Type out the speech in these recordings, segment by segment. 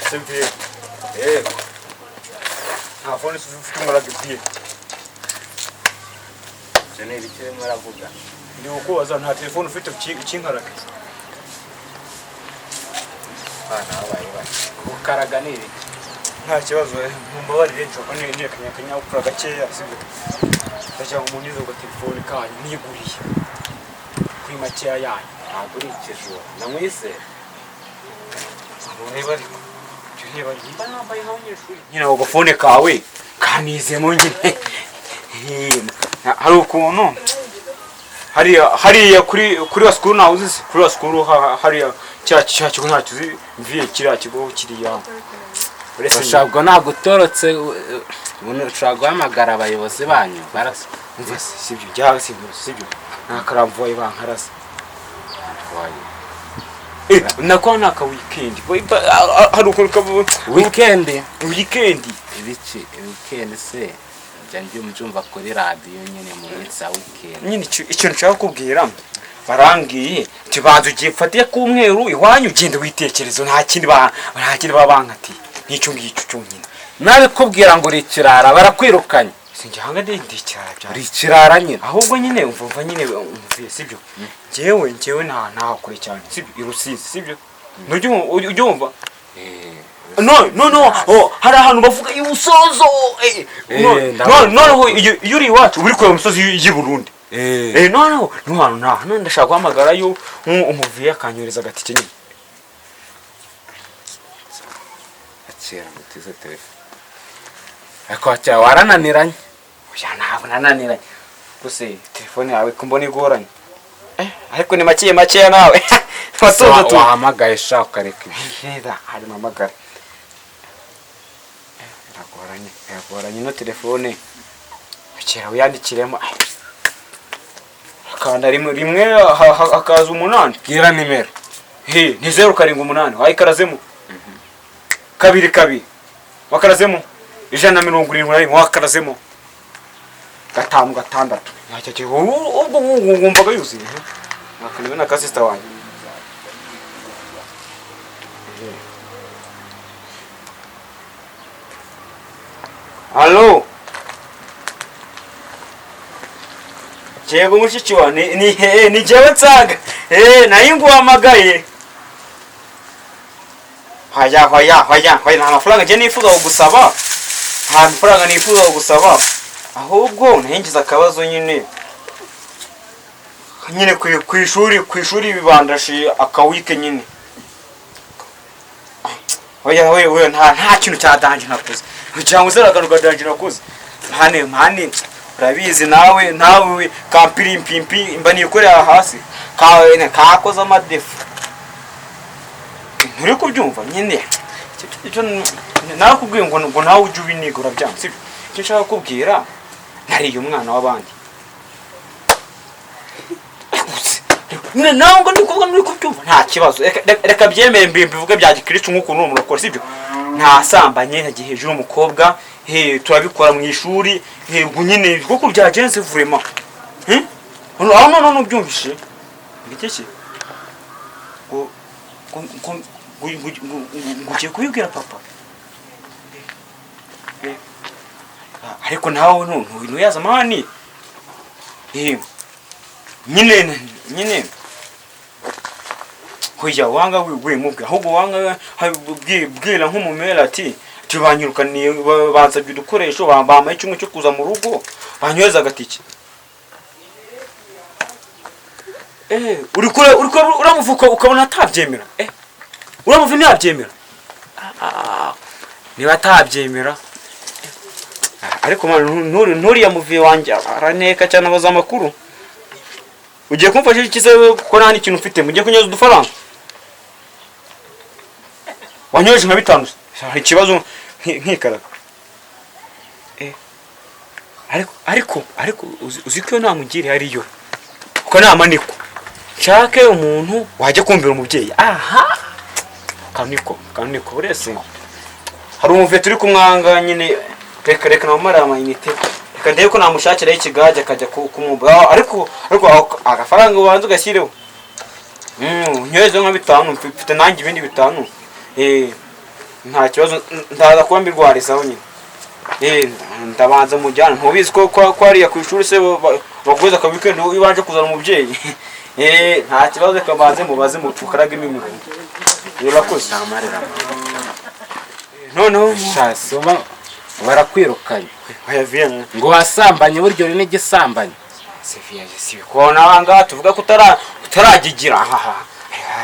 Sempre phone ufite muragibye cyane bikire muravuga ni uko waza nta telefone ufite ukinkaraka bana babaye ukaraga niri nta kibazo mumbabarire nshaka kanya ukura gakeya sibyo ndashaka umunizo ga telefone kanyu niguriye kuri makeya yanyu ntabwo uri ikijo namwise ureba ariko mba nambaye nk'abanyeshuri nyine ako gafone kawe kanizemo nyine hari ukuntu hariya kuri wa sikuru nawe uzi kuri wa sikuru hariya cya kigo ntacyo uzi mviye kiriya kigo kiriya urashobora ntabwo utorotse ushobora guhamagara abayobozi banyu barasa sibyo byaha sibyo nta karamvuye bankarasa nako naka weekend hari ukuntu weekend weekend se njye mbyumva kuri radio nyene mu minsi ya weekend nyine ikintu nshaka kubwira barangiye kibanza ugifatiye ku mweru iwanyu ugende witekerezo nta kindi babankati n'icyo ngicyo cyonyine nawe kubwira ngo rikirara barakwirukanye sinjyanga ndikirara bya rikirara nyine ahubwo nyine umva nyine umvuye sibyo jewe nta kure cyane sibyo irusizi sibyo ujyumva no hari ahantu bavuga ibusozo no yuri iwacu uri kure umusozi y'i Burundi no hano ndashaka guhamagara yo umuvuye akanyoreza agatike nyine akira mutize telefone ariko acha warananiranye oya ntabwo nananiranye gusa telefone yawe kumbona igoranye ariko ni make nawe watoto wahamagaye shaka kareka ibiheda hari mamagara yagoranye no telefone akira uyandikiremo akanda rimwe hakaza 8 gira nimero ni 078 wayikarazemo 2 wakarazemo 170 wakarazemo 5 ntacyo ubwo ngumvaga yuzuye nakaniwe na sister wanjye Allo Chego mushiki wa ni jewe nsaga nayinguhamagaye Haya nta mafaranga je nifuza kugusaba nta mafaranga nifuza kugusaba ahubwo nahingiza akabazo nyine ku ishuri bibandashe akawike nyine Oya nta kintu cyadanje nakoze cyangwa se ragaruka danje nakoze mpane urabizi nawe kampiri mpimpi mba nikorera hasi kakoze amadefu nturi kubyumva nyine nakubwiye ngo nawe ujye ubinigura byanze icyo nshaka kubwira nariye umwana w'abandi nawe ngo ndikuvuga nuri kubyumva nta kibazo reka byemere mbivuge bya gikristo nk'ukuntu umuntu akora sibyo nta sambanye ntagiye hejuru umukobwa turabikora mu ishuri nyine kuko byagenze vraiment no byumvishe ngiki ngugiye kubibwira papa ariko nawe ntuyaza amani nyine kujya wanga wimubwe ahubwo wanga bwira nk'umumera ati tubanyirukaniye bansabye udukoresho bamaye cyumwe cyo kuza mu rugo banyoza agatike uramuvuka ukabona atabyemera uramuvuka ntiyabyemera niba atabyemera ariko nturiya muvuye wanjye araneka cyane abaza amakuru ugiye kumfasha ikize ko nta n'ikintu ufite mugiye kunyoza udufaranga wanyoje nka 5 hari ikibazo nkikaraga ariko uzi ko namugire hariyo uko namaniko nshake umuntu wajya kumvira umubyeyi kaniko urese hari umuve turi kumwanga nyine reka na mara amayinite kandi ko namushakira ikigaje akajya kumubwa ariko agafaranga ubanza ugashyireho nyezo nka 5 mfite nanjye ibindi 5 nta kibazo ndaza kuba mbirwarizaho nyine ndabanza mujyana ntubizi ko ariya ku ishuri se baguza ka weekend ibanje kuzana umubyeyi nta kibazo kabanze mubaze mukaraga imimuro urakoze amarira noneho shasi barakwirukanye bayaviyana ngo wasambanye buryo ni n'igisambanye Sefia sibikona hanga tuvuga ko utaragigira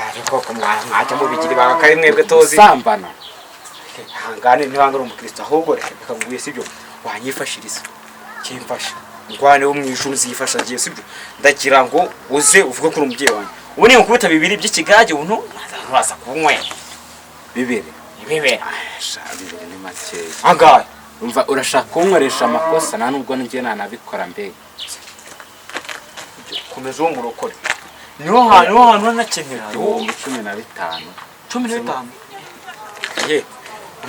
ariko mwajya mu bigiri bakari mwebwe tozi sambana hangane ntibangara umukristo ahubwo reka nguye sibyo wanyifashiriza kimfasha ngwane wo mwijuru zifasha giye sibyo ndagira ngo uze uvuge ko umubyeyi wanjye ubu ni ukubita 2 by'ikigage ubuntu ntaza kunywe 2 shabire ni makeya angaye umva urashaka kunkoresha amakosa nta nubwo ngiye nanabikora mbere komeza uwo murokore niho hantu nakenera 15 ye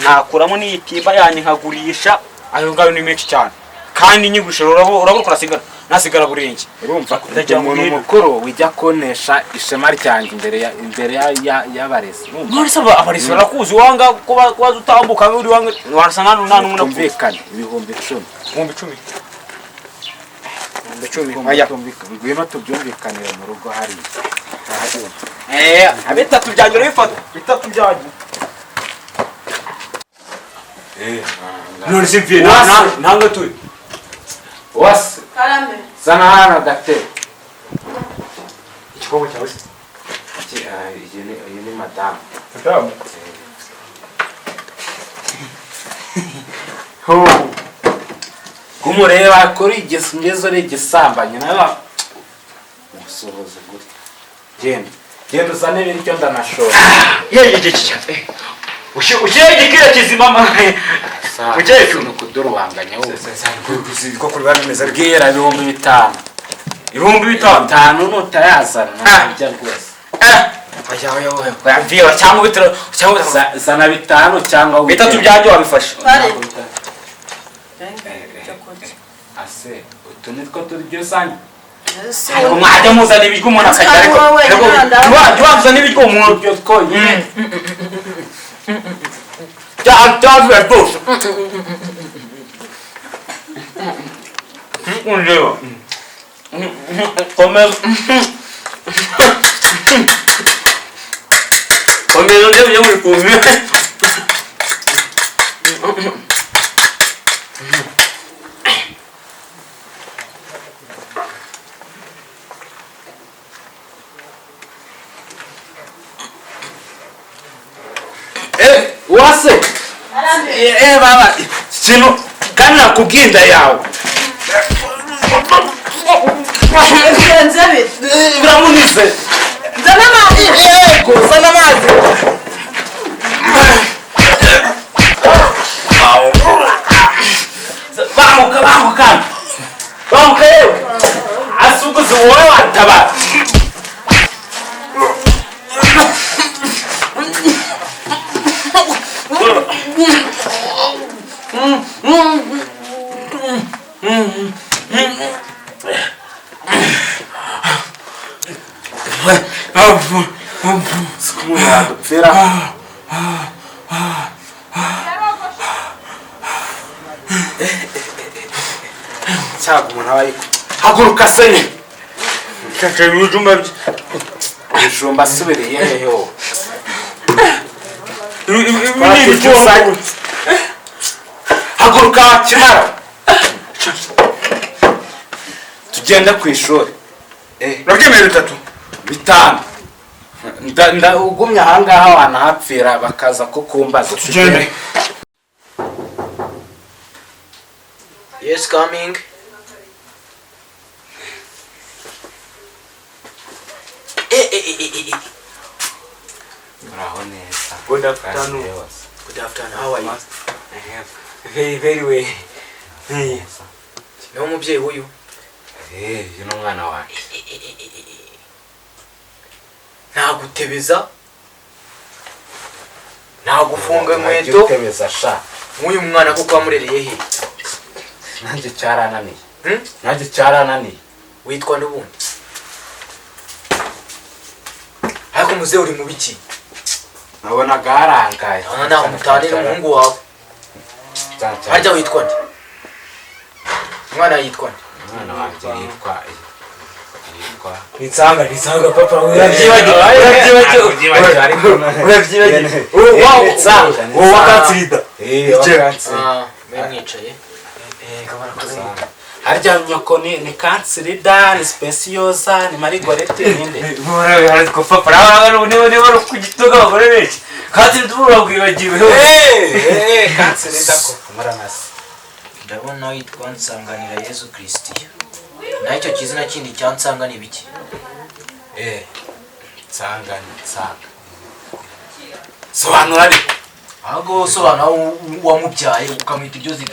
nakuramo n'iyitimba yanjye nkagurisha ayo ngayo ni menshi cyane kandi nyigusha urabura kurasigara nasigara burenge urumva umuntu mukuru wijya konesha ishema ryanjye imbere y'abarezi none saba abarezi barakuzi wanga kuba utambuka uri wanga warasana nta n'umuntu kumvikana 10,000 aya ngwino tubyumvikanire mu rugo hari abitatu byanjye bifata bitatu byanjye none simfie nanga turi wase karame sana hana gate ikikombe cyawe se iyi ni madame kumureba kuri igeso n'igisambanye nayo musohoze gute genda uzane ibiryo ndanashora ushye gikira kizimama ukecuru kudurubanganya wose ko kuri bameze bwira 5,000 5,000 nutayazana najya rwose Vira cyangwa bitaro cyangwa sana 5 cyangwa bitatu byajye wabifasha ase utunitwo turyo sanye ariko mwajya muzana ibiryo umuntu akajya ariko wazana ibiryo umuntu byo twonyine cyangwa rwose unjyewe komeza ndebe yo muri wase baba sino kana kuginda yawe biramunize zana amazi yego zana amazi bamuka yewe asukuze wowe watabara cyangwa umuntu aba haguruka senye ibijumba asubiriye heho haguruka wakimara tugende ku ishuri Rakemera 3 5 ugumye ahangaha wanahapfira bakaza ko kumbaza tugende. Yes, coming. Bravo neza. Good afternoon. Good afternoon. How are you? Very well. Ni umubyeyi w'uyu. Yuno mwana wacu. Nagutebeza. Nagufunga inkweto. Tebeza sha. Nk'uyu mwana kuko wamurereye he? nanjye cyarananiye. Nanjye cyarananiye. Witwa n'ubundi. Ariko muze uri mu biki? Nabona garangaye. Nta umutane n'umuhungu wawe. Harya witwa nde? Umwana yitwa nde? Umwana wanjye yitwa Nitsanga papa urabyibagiwe wakatsirida mwicaye harya nyoko ni kansirida ni speciosa ni marigorete ninde ariko papa niwe wari kugitoga abagore benshi kansirida urabwibagiwe kansirida ko maranasi ndabona witwa Nsanganira Yesu Kristiya na icyo kizina kindi cyansanga ni biki nsanga sobanura ari ahubwo sobanura wamubyaye ukamwita ibyo zina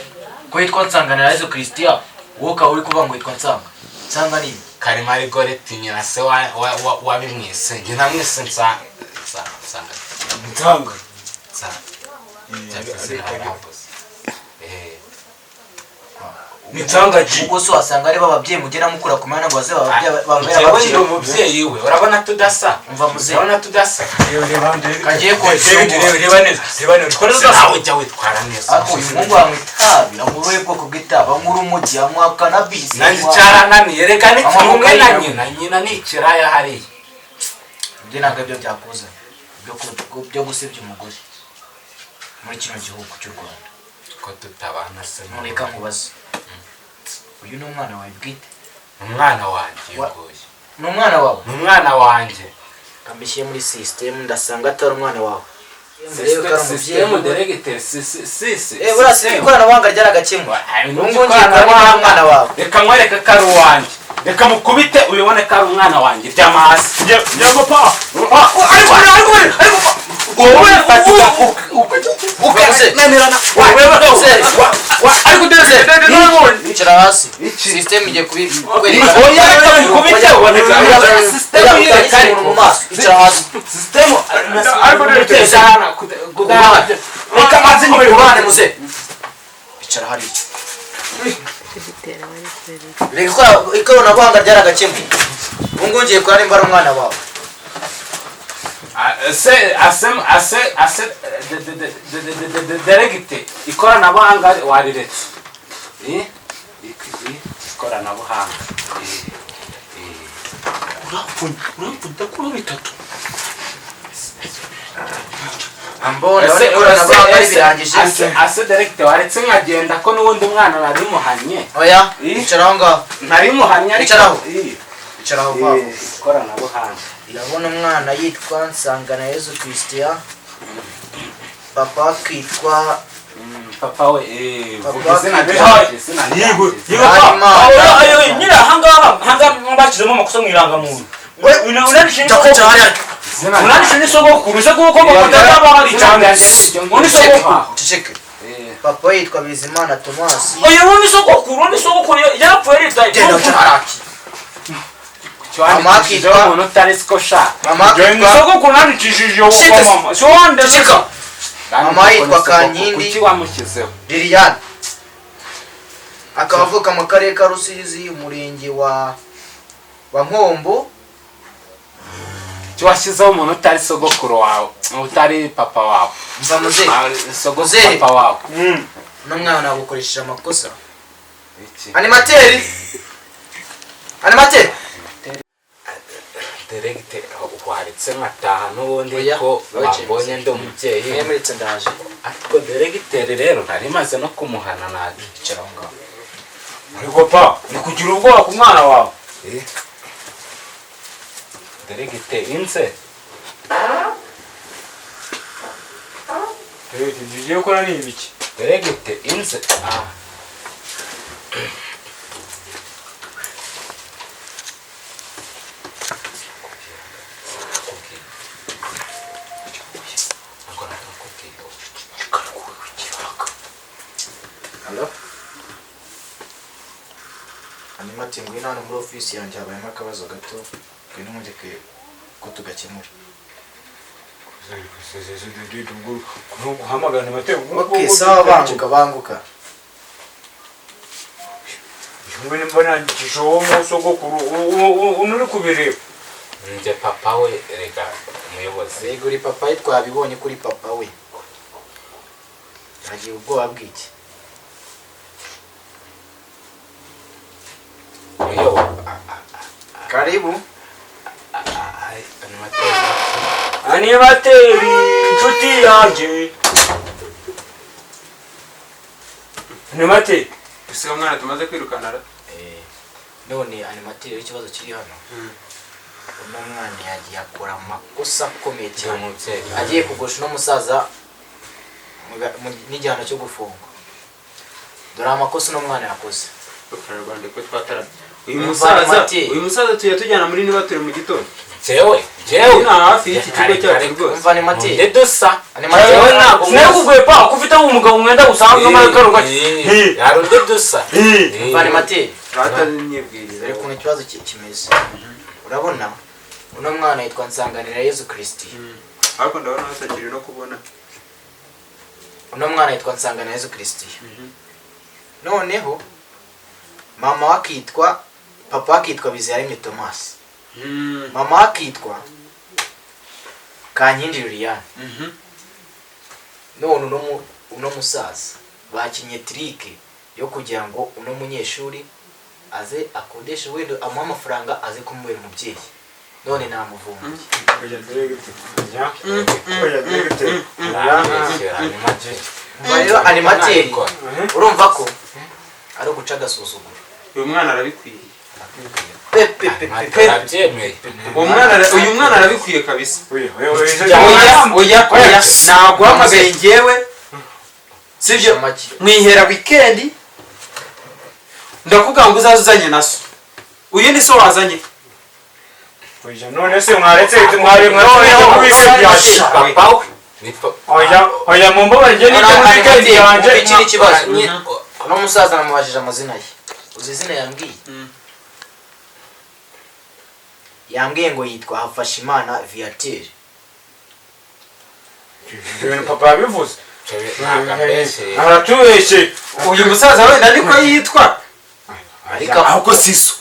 ko yitwa Nsanganira Yesu Kristiya wowe ukaba uri kuvuga ngo yitwa nsanga ni kari marigorete nyina se wabimwise njye namwise nsanga nitsangaji ubwo so wasanga ari bababyeyi mugera mukura kumana ngo baze bababyeyi umubyeyi we urabona tudasa umva muze urabona tudasa kagiye ko reba neza twareza nawe jya witwara neza ako uyu mungu wamwitabi amuroye bwoko bw'itabi amura umugi amwa cannabis nanjye cyarananiye reka ni kimwe na nyina ni ikiraya hariya ibyo ntabwo byo byakuza byo gusebya umugore muri kino gihugu cy'u Rwanda ko tutabana se mureka nkubaze uyu ni umwana wawe bwite umwana wanjye yugoye ni umwana wawe ni umwana wanjye kambishye muri system ndasanga atari umwana wawe system delegate sisi burasi ikoranabuhanga ryaragakemwa nungu ngiye kwa umwana wawe reka nkwereke ko ari uwanjye reka mukubite ubibone ko ari umwana wanjye ryama hasi yego pa icara hasi system igiye kubikwereka mu maso icara hasi system reka mazi n'ububane muze icara hari reka ikoranabuhanga ryaragakemuye ubu ngubu ngiye kurara imbara umwana wawe delegate ikoranabuhanga wariretse ikoranabuhanga urapfuda kuri bitatu ambona ikoranabuhanga ribirangije ase delegate waretse nkagenda ko n'ubundi umwana nari muhanye oya icara aho ngaho nari muhanye icara aho ngaho ikoranabuhanga ndabona umwana yitwa Nsangana Yesu Kristiya papa akitwa papa we Papa izina yego yego nyira hangaha bashyizemo amakosa mu irangamuntu unanishe n'isogokuru se kuko bakataba hari cyane ceceke papa yitwa Bizimana Thomas oya n'isogokuru yarapfuye ritaye mama akitwa umuntu utari siko mama isogokuru nandikishije uwo mama so wande mama yitwa Kankindi kuki wamushyizeho Liliane akaba avuka mu karere ka Rusizi umurenge wa Nkombo washyizeho umuntu utari sogokuru wawe utari papa wawe mva muze sogokuru papa wawe n'umwana wagukoresheje amakosa animateri delegate waretse nkataha n'ubundi ko wabonye ndi umubyeyi yemeretse ndaje ariko delegate rero nari maze no kumuhana nabi icara aho ngaho ariko pa ni kugira ubwoba ku mwana wawe delegate inze tugiye gukora ni ibiki delegate inze animati ngwino hano muri ofisi yanjye habayemo akabazo gato ngwino mureke ko tugakemura guhamagara amateko okay sawa banguka Mbona mbona ndishomo sogokuru unuri kubireba. Nje papa we rega umuyobozi. Yego uri papa we twabibonye kuri papa we. Nagiye ubwoba bw'iki? Karibu. Animateri inshuti yanjye. Animateri. Ese umwana tumaze kwirukana ra? None animateri w'ikibazo kiri hano. Uno mwana yagiye akora amakosa akomeye cyane. Agiye kugusha no musaza n'igihano cyo gufungwa. Dore amakosa no mwana yakoze. Rwanda ko twatara. Uyu musaza tuyatujyana muri niba turi mu gitondo. Jewe na hafi y'iki kigo cyacu rwose. Umva animateri. Ndedusa. Animateri ntabwo Sinakubwiye pa ufite umugabo mwenda gusanzwe muri kano gace. Yaro ndedusa. Umva animateri. Batanyibwiriza. Dore ukuntu ikibazo kimeze. Urabona uno mwana yitwa Nsanganira Yesu Kristo. Ariko ndabona hatakiri no kubona. Uno mwana yitwa Nsanganira Yesu Kristo. Noneho mama wakitwa papa wakitwa Biziyaremye Thomas. Mama wakitwa Kankindi Liliane. None uno musaza bakinye trike yo kugira ngo uno munyeshuri aze akodeshe wendo amuha amafaranga aze kumubera umubyeyi. None namuvumbuye. Rero animateri urumva ko ari guca agasuzuguro. Uyu mwana arabikwiye. Uyu mwana arabikwiye kabisa. Oya naguhamagaye njyewe. Sibyo mwihera weekend. Ndakuvuga ngo uzazanye naso. Uyu ni so wazanye. None se mwaretse mwari papa oya mumbo nje ni weekend yanje ikiri kibazo. No musaza namubajije amazina ye. Uzi izina yambwiye? Yambwiye ngo yitwa Hafashimana Viateur. Papa yabivuze. Aratubeshe. Uyu musaza wenda niko yitwa. Ariko ahubwo siso.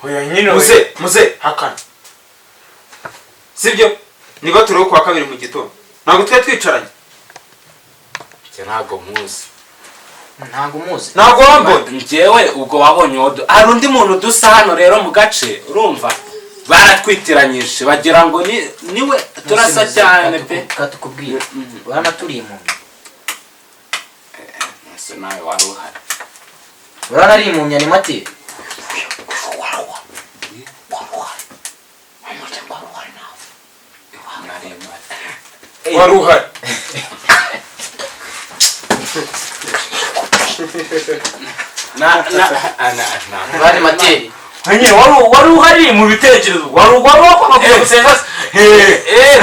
Oya nyine muze hakana. Sibyo? Niba turi kwa kabiri mu gitondo. Ntabwo twe twicaranye. Ntabwo muzi. ntabwo muzi. Ntabwo wambona. Njyewe ubwo wabonye odo. Hari undi muntu dusa hano rero mu gace urumva. Baratwitiranyije bagira ngo niwe turasa cyane pe. Katukubwira. Bana turi mu. Ese nawe wari uhari. Urana ari mu nyanimateri. Wari uhari. Bani materi. Hanye wari uhari mu bitekerezo. Wari wakoma kujya gusenga.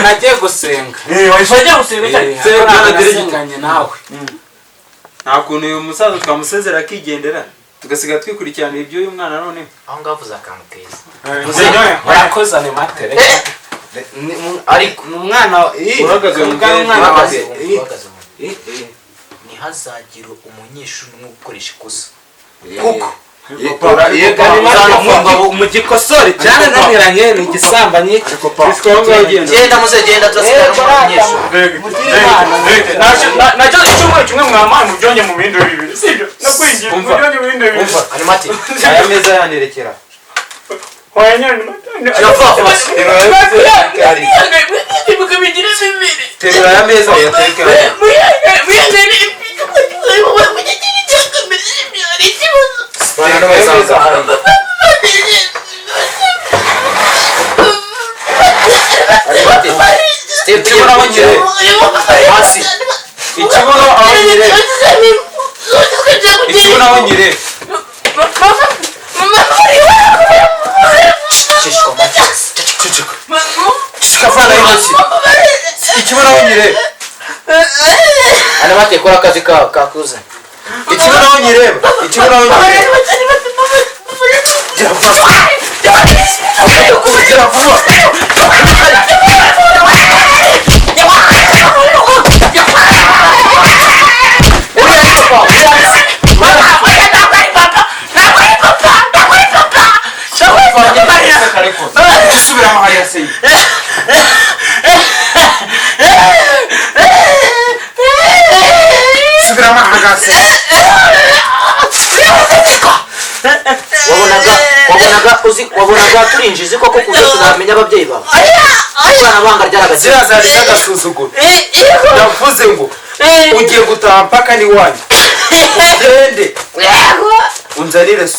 Nagiye gusenga. Wajya gusenga Senga nawe. Nta kuntu uyu musaza twamusezera akigendera. Tugasiga twikurikirana ibyo uyu mwana none. Aho ngavuza akantu keza. Warakoze animatere. Ariko umwana uragaze mu mwana waze. Ntihazagire umunyeshuri umwe gukoresha ikosa. Kuko mu gikosori cyane naniranye ni igisambanyi. Genda muze genda turasigara umunyeshuri. Nacyo icyumweru kimwe mwamaye mubyonye mu bindi bibiri. Sibyo? Nakwingiye mubyonye mu bindi bibiri. Animati. Aya meza yanerekera. Oya nyine. Terura aya meza yaterekera. Ikibuno abanyere hasi. Ikibuno abanyere. Ikibuno abanyere. Kafana hasi. Ikibuno abanyere. Animati kora akazi kakuze. Ikibuno abanyere. Ikibuno abanyere. Gira vuba. subira amahari ya seyi subira amahari ya seyi wabonaga turinjiza koko kuburyo tuzamenya ababyeyi bawe abana banga ryaragaze zirazari zagasuzuguro ndavuze ngo ugiye gutaha mpaka ni wanyu ugende unzanire so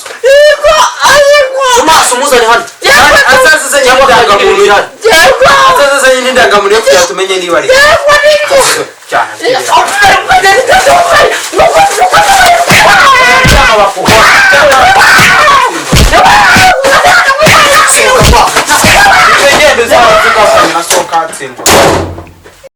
Sumaso umuzane hano azazizanye n'indangamuntu azazizanye n'indangamuntu yo kugira tumenye niba ari cyane